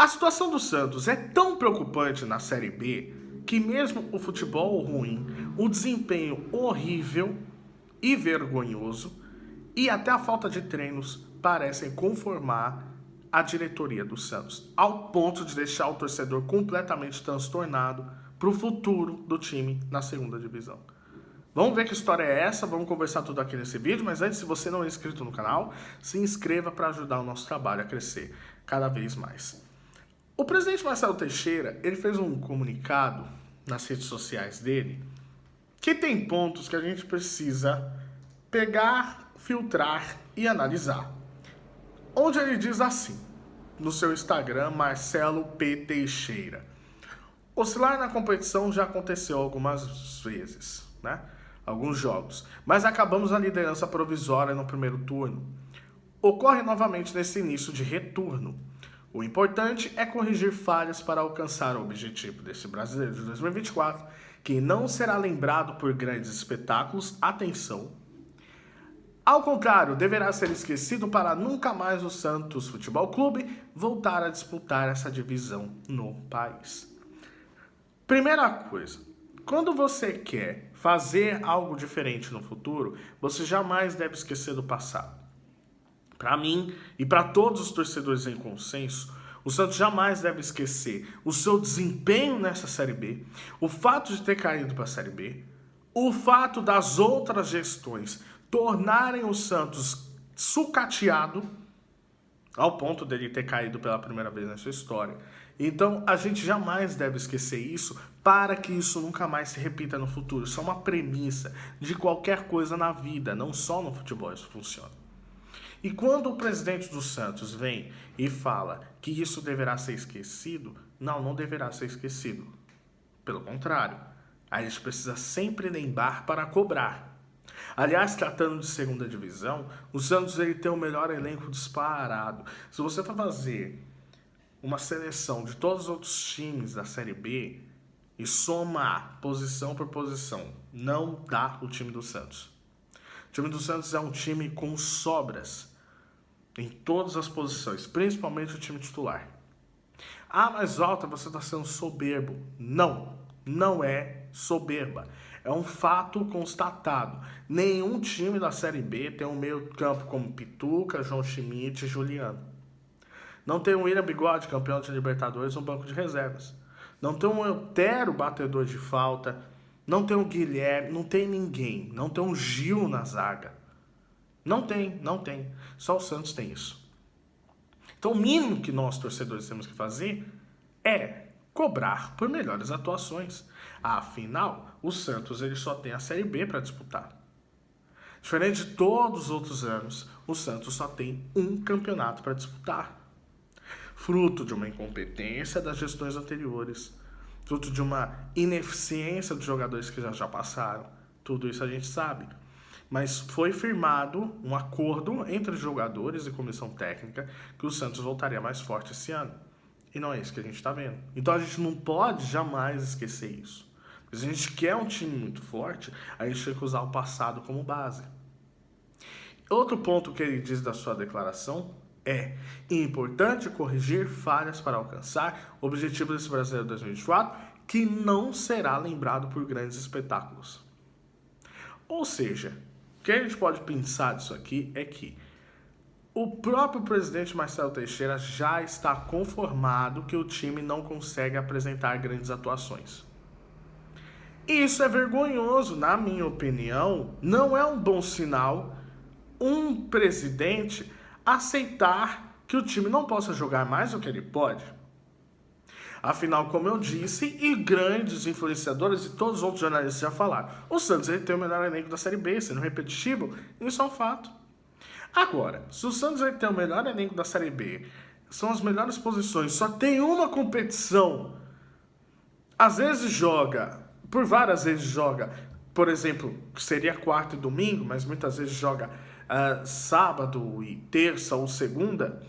A situação do Santos é tão preocupante na Série B que mesmo o futebol ruim, o desempenho horrível e vergonhoso e até a falta de treinos parecem conformar a diretoria do Santos, ao ponto de deixar o torcedor completamente transtornado para o futuro do time na segunda divisão. Vamos ver que história é essa, vamos conversar tudo aqui nesse vídeo, mas antes, se você não é inscrito no canal, se inscreva para ajudar o nosso trabalho a crescer cada vez mais. O presidente Marcelo Teixeira, ele fez um comunicado nas redes sociais dele que tem pontos que a gente precisa pegar, filtrar e analisar. Onde ele diz assim, no seu Instagram, Marcelo P. Teixeira: oscilar na competição já aconteceu algumas vezes, né? Alguns jogos, mas acabamos na liderança provisória no primeiro turno. Ocorre novamente nesse início de retorno. O importante é corrigir falhas para alcançar o objetivo desse brasileiro de 2024, que não será lembrado por grandes espetáculos, atenção. Ao contrário, deverá ser esquecido para nunca mais o Santos Futebol Clube voltar a disputar essa divisão no país. Primeira coisa, quando você quer fazer algo diferente no futuro, você jamais deve esquecer do passado. Para mim e para todos os torcedores em consenso, o Santos jamais deve esquecer o seu desempenho nessa Série B, o fato de ter caído para a Série B, o fato das outras gestões tornarem o Santos sucateado ao ponto dele ter caído pela primeira vez na sua história. Então, a gente jamais deve esquecer isso para que isso nunca mais se repita no futuro. Isso é uma premissa de qualquer coisa na vida, não só no futebol isso funciona. E quando o presidente do Santos vem e fala que isso deverá ser esquecido, não deverá ser esquecido. Pelo contrário, a gente precisa sempre lembrar para cobrar. Aliás, tratando de segunda divisão, o Santos ele tem o melhor elenco disparado. Se você for fazer uma seleção de todos os outros times da Série B e somar posição por posição, não dá o time do Santos. O time do Santos é um time com sobras em todas as posições, principalmente o time titular. Ah, mas Walter, você está sendo soberbo. Não é soberba. É um fato constatado. Nenhum time da Série B tem um meio campo como Pituca, João Schmidt e Juliano. Não tem um William Bigode, campeão de Libertadores, no banco de reservas. Não tem um Eutero, batedor de falta. Não tem um Guilherme, não tem ninguém. Não tem um Gil na zaga. Não tem. Só o Santos tem isso. Então o mínimo que nós, torcedores, temos que fazer é cobrar por melhores atuações. Afinal, o Santos ele só tem a Série B para disputar. Diferente de todos os outros anos, o Santos só tem um campeonato para disputar. Fruto de uma incompetência das gestões anteriores, fruto de uma ineficiência dos jogadores que já passaram. Tudo isso a gente sabe. Mas foi firmado um acordo entre os jogadores e comissão técnica que o Santos voltaria mais forte esse ano. E não é isso que a gente está vendo. Então a gente não pode jamais esquecer isso. Se a gente quer um time muito forte, a gente tem que usar o passado como base. Outro ponto que ele diz da sua declaração é importante corrigir falhas para alcançar o objetivo desse Brasileiro 2024, que não será lembrado por grandes espetáculos. Ou seja, o que a gente pode pensar disso aqui é que o próprio presidente Marcelo Teixeira já está conformado que o time não consegue apresentar grandes atuações. Isso é vergonhoso, na minha opinião. Não é um bom sinal um presidente aceitar que o time não possa jogar mais do que ele pode. Afinal, como eu disse, e grandes influenciadores e todos os outros jornalistas já falaram, o Santos ele tem o melhor elenco da Série B, sendo repetitivo, isso é um fato. Agora, se o Santos ele tem o melhor elenco da Série B, são as melhores posições, só tem uma competição, às vezes joga, por várias vezes joga, por exemplo, seria quarta e domingo, mas muitas vezes joga sábado e terça ou segunda,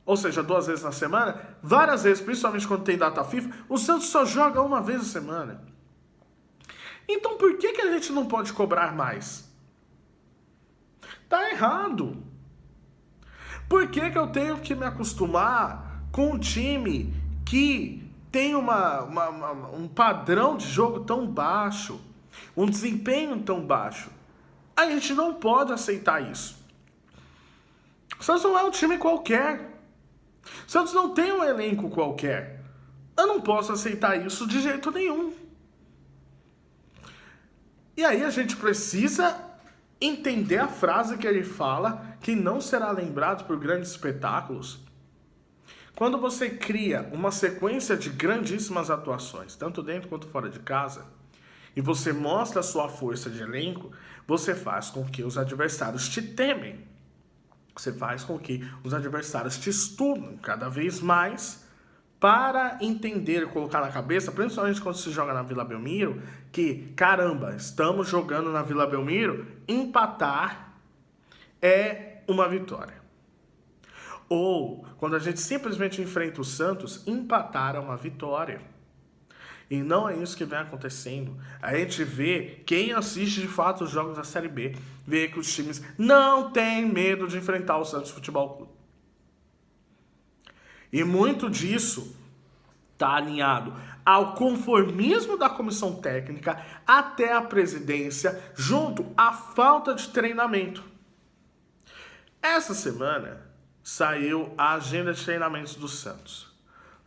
ou seja, 2 vezes na semana, várias vezes, principalmente quando tem data FIFA, o Santos só joga uma vez a semana. Então por que a gente não pode cobrar mais? Tá errado. Por que eu tenho que me acostumar com um time que tem um padrão de jogo tão baixo, um desempenho tão baixo. A gente não pode aceitar isso. O Santos não é um time qualquer. O Santos não tem um elenco qualquer. Eu não posso aceitar isso de jeito nenhum. E aí a gente precisa entender a frase que ele fala, que não será lembrado por grandes espetáculos. Quando você cria uma sequência de grandíssimas atuações, tanto dentro quanto fora de casa, e você mostra a sua força de elenco, você faz com que os adversários te temem. Você faz com que os adversários te estudem cada vez mais para entender e colocar na cabeça, principalmente quando se joga na Vila Belmiro, que, caramba, estamos jogando na Vila Belmiro, empatar é uma vitória. Ou, quando a gente simplesmente enfrenta o Santos, empatar é uma vitória. E não é isso que vem acontecendo. A gente vê, quem assiste de fato os jogos da Série B, vê que os times não têm medo de enfrentar o Santos Futebol Clube. E muito disso está alinhado ao conformismo da comissão técnica até a presidência, junto à falta de treinamento. Essa semana saiu a agenda de treinamentos do Santos.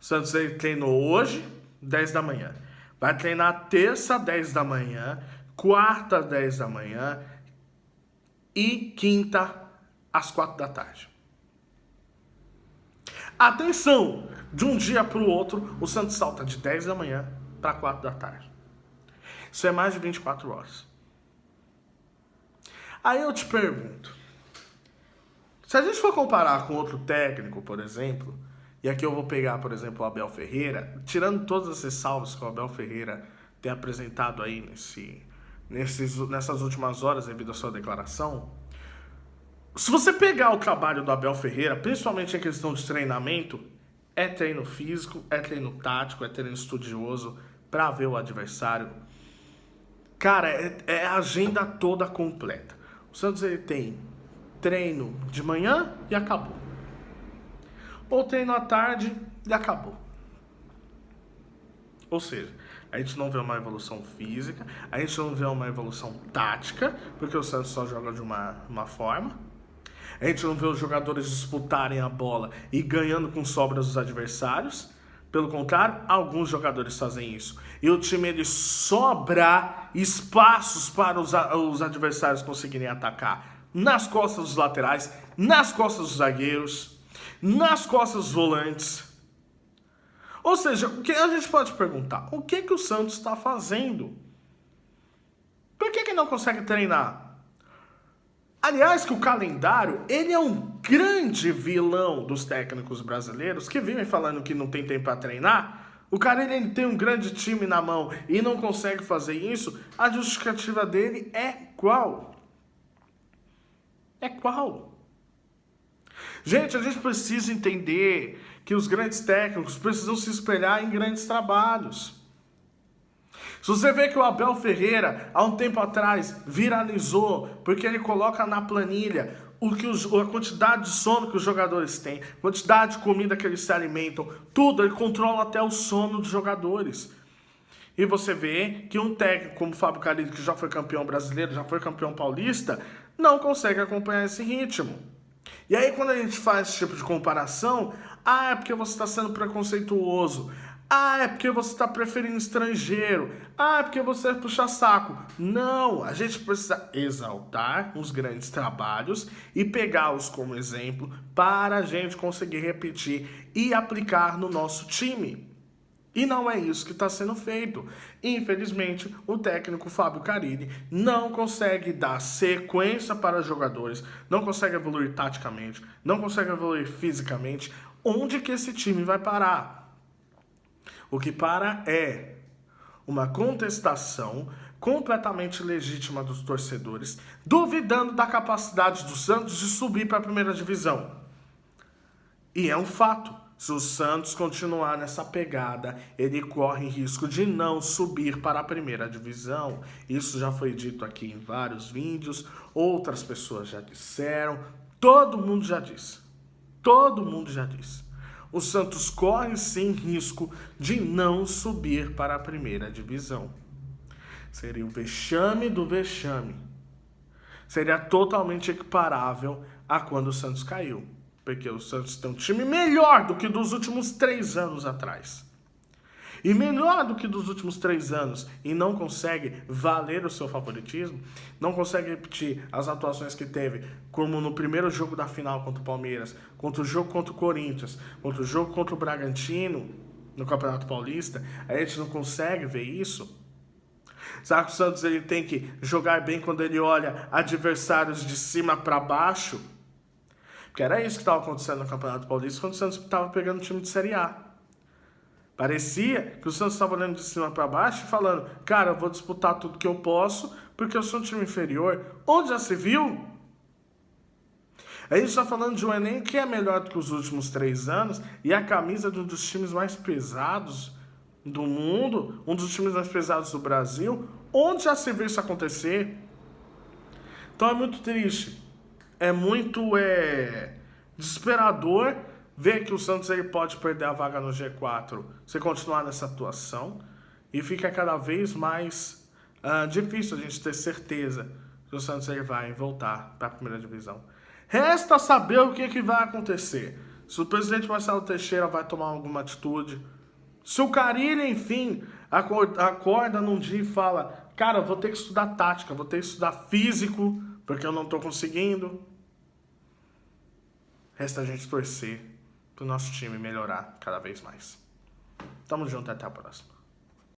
O Santos ele treinou hoje, 10 da manhã. Vai treinar terça, 10 da manhã, quarta, 10 da manhã e quinta, às 4 da tarde. Atenção! De um dia para o outro, o Santos salta de 10 da manhã para 4 da tarde. Isso é mais de 24 horas. Aí eu te pergunto, se a gente for comparar com outro técnico, por exemplo, e aqui eu vou pegar, por exemplo, o Abel Ferreira, tirando todas essas salvas que o Abel Ferreira tem apresentado aí nessas últimas horas devido à sua declaração, se você pegar o trabalho do Abel Ferreira, principalmente em questão de treinamento, é treino físico, é treino tático, é treino estudioso para ver o adversário. Cara, é a agenda toda completa. O Santos ele tem treino de manhã e acabou. Ou treino à tarde e acabou. Ou seja, a gente não vê uma evolução física, a gente não vê uma evolução tática, porque o Santos só joga de uma forma. A gente não vê os jogadores disputarem a bola e ganhando com sobras dos adversários. Pelo contrário, alguns jogadores fazem isso. E o time ele sobra espaços para os adversários conseguirem atacar. Nas costas dos laterais, nas costas dos zagueiros, nas costas dos volantes. Ou seja, o que a gente pode perguntar? O que o Santos está fazendo? Por que não consegue treinar? Aliás, que o calendário, ele é um grande vilão dos técnicos brasileiros que vivem falando que não tem tempo para treinar. O cara, ele tem um grande time na mão e não consegue fazer isso. A justificativa dele é qual? É qual? Gente, a gente precisa entender que os grandes técnicos precisam se espelhar em grandes trabalhos. Se você vê que o Abel Ferreira, há um tempo atrás, viralizou, porque ele coloca na planilha a quantidade de sono que os jogadores têm, a quantidade de comida que eles se alimentam, tudo, ele controla até o sono dos jogadores. E você vê que um técnico como o Fábio Carilli, que já foi campeão brasileiro, já foi campeão paulista, não consegue acompanhar esse ritmo. E aí quando a gente faz esse tipo de comparação, é porque você está sendo preconceituoso. É porque você está preferindo estrangeiro. É porque você puxa saco. Não, a gente precisa exaltar os grandes trabalhos e pegá-los como exemplo para a gente conseguir repetir e aplicar no nosso time. E não é isso que está sendo feito. Infelizmente, o técnico Fábio Carilli não consegue dar sequência para os jogadores, não consegue evoluir taticamente, não consegue evoluir fisicamente. Onde que esse time vai parar? O que para é uma contestação completamente legítima dos torcedores, duvidando da capacidade do Santos de subir para a primeira divisão. E é um fato. Se o Santos continuar nessa pegada, ele corre risco de não subir para a primeira divisão. Isso já foi dito aqui em vários vídeos, outras pessoas já disseram, todo mundo já disse. Todo mundo já disse. o Santos corre sim risco de não subir para a primeira divisão. Seria o vexame do vexame. Seria totalmente equiparável a quando o Santos caiu. Porque o Santos tem um time melhor do que dos últimos 3 anos atrás. E melhor do que dos últimos 3 anos, e não consegue valer o seu favoritismo, não consegue repetir as atuações que teve, como no primeiro jogo da final contra o Palmeiras, contra o jogo contra o Corinthians, contra o jogo contra o Bragantino, no Campeonato Paulista, a gente não consegue ver isso. Será que o Santos ele tem que jogar bem quando ele olha adversários de cima para baixo? Porque era isso que estava acontecendo no Campeonato Paulista, quando o Santos estava pegando o time de Série A. Parecia que o Santos estava olhando de cima para baixo e falando, cara, eu vou disputar tudo que eu posso, porque eu sou um time inferior. Onde já se viu? A gente está falando de um Enem que é melhor do que os últimos 3 anos e a camisa de um dos times mais pesados do mundo, um dos times mais pesados do Brasil. Onde já se viu isso acontecer? Então é muito triste. É muito desesperador ver que o Santos ele pode perder a vaga no G4 se continuar nessa atuação. E fica cada vez mais difícil a gente ter certeza que o Santos ele vai voltar para a primeira divisão. Resta saber o que vai acontecer. Se o presidente Marcelo Teixeira vai tomar alguma atitude. Se o Carille, enfim, acorda num dia e fala, cara, eu vou ter que estudar tática, vou ter que estudar físico, porque eu não estou conseguindo. Resta a gente torcer para o nosso time melhorar cada vez mais. Tamo junto, até a próxima.